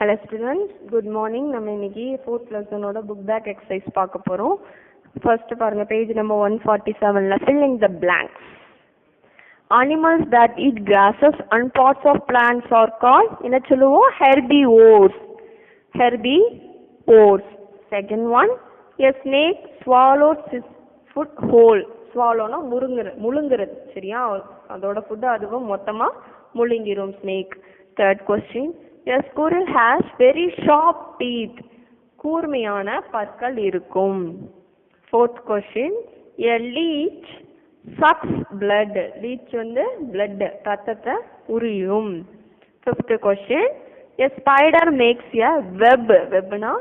Hello students, good morning. நம்ம இன்னைக்கு 4th lesson ஓட book back exercise பார்க்க போறோம். First பாருங்க page number 147ல filling the blanks. Animals that eat grasses and parts of plants are called என்ன சொல்லுவோம்? Herbivores. Herbivores. Second one, a snake swallowed its food whole. swallowனா முழுங்குறது சரியா? அதோட food அதுவும் மொத்தமா முழுங்கிரும் snake. Third question, a squirrel has very sharp teeth. கூர்மையான பற்கள் இருக்கும். Fourth question, a leech sucks blood. leech வந்து blood ரத்தத்தை உரியும். Fifth question, a spider makes a web. webனா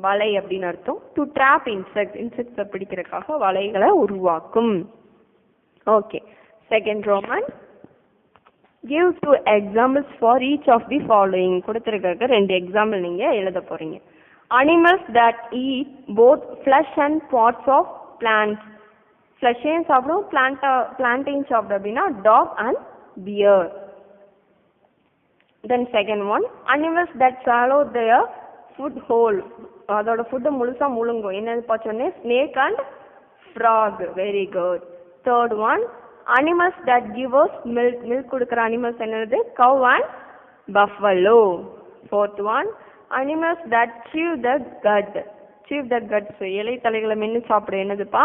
வலை அப்படின்னு அர்த்தம். to trap insects பிடிக்கிறதுக்காக வலைகளை உருவாக்கும். Okay, second Roman, give two examples for each of the following. கொடுத்திருக்க ரெண்டு எக்ஸாம்பிள் நீங்க எழுத போறீங்க. animals that eat both flesh and parts of plants. fleshையும் சாப்பிடும் பிளான்ட்டையும் சாப்பிடும் அப்படின்னா dog and bear. then second one, animals that swallow their food whole. அதோட food முழுசா முழுங்கும். என்னது பார்த்தோன்னே snake and frog. very good. third one, animals that give us milk கொடுக்கிற animals என்னது? cow and buffalo. fourth one, animals that chew the gut. so இலை தலைகளை மென்னு சாப்பிடும் என்னதுப்பா?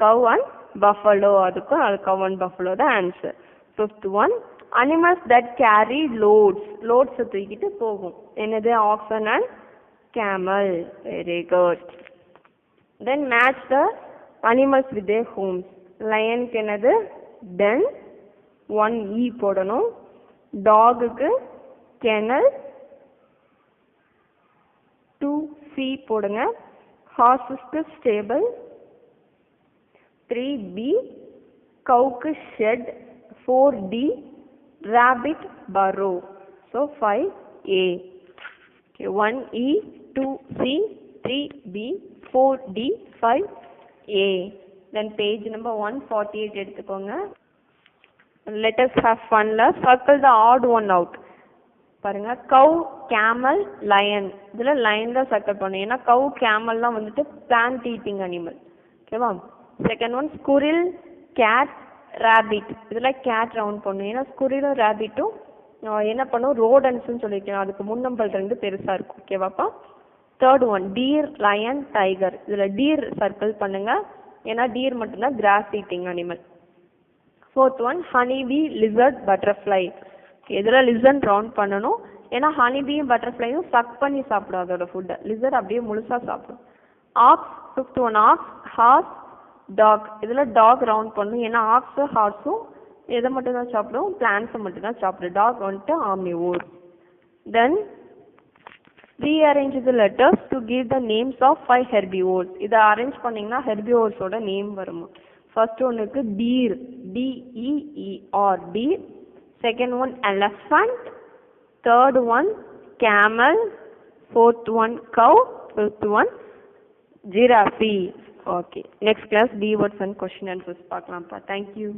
cow and buffalo. அதுக்கும் அது cow and buffalo தான் answer. fifth one, animals that carry loads தூக்கிட்டு போகும் என்னது? oxen and camel. very good. then match the animals with their homes. lion க்கு என்னது? den. 1 e போடணும். dog க்கு kennel. 2 c போடுங்க. horses க்கு stable. 3 b. cow க்கு shed. 4 d. rabbit burrow. so 5 a. okay, 1 e, 2 c, 3 b, 4 d, 5 a. then page number 148 எடுத்துக்கோங்க. let us have fun. circle the odd one out. பாருங்க, cow, camel, lion. இதுல lion தான் circle பண்ணும். ஏன்னா cow, camelலாம் வந்துட்டு plant eating animal. ஓகேவா? Second one, squirrel, cat, rabbit. இதுல cat round பண்ணும். ஏன்னா squirrel rabbitம் என்ன பண்ணும்? rodents சொல்லிருக்கேன். அதுக்கு முன்னம்பல் 2 பெருசா இருக்கும். ஓகேவாப்பா? Third one, deer, lion, tiger. இதுல deer சர்க்கிள் பண்ணுங்க. ஏன்னா deer மட்டும்தான் grass eating animal. Fourth one, honeybee, lizard, butterfly. இதுல lizard ரவுண்ட் பண்ணணும். ஏன்னா ஹனிபியும் பட்டர்ஃப்ளையும் சக் பண்ணி சாப்பிடும் அதோட ஃபுட்டை. lizard அப்படியே முழுசா சாப்பிடும். Ox, fifth one, ox, horse, dog. இதுல டாக் ரவுண்ட் பண்ணணும். ஏன்னா ஆக்ஸும் ஹார்ஸும் எதை மட்டும் தான் சாப்பிடும்? பிளான்ஸை மட்டும் தான் சாப்பிடும். டாக் வந்துட்டு omnivore. then rearrange the letters to give the names of 5 herbivores. இதை அரேஞ்ச் பண்ணீங்கன்னா ஹெர்பிவோர்ஸோட நேம் வரும். ஃபர்ஸ்ட் ஒன்னுக்கு deer, deer, deer. Second one, elephant. Third one, camel. Fourth one, cow. Fifth one, giraffe. Okay, next class B words and question answers பார்க்கலாம்ப்பா. Thank you.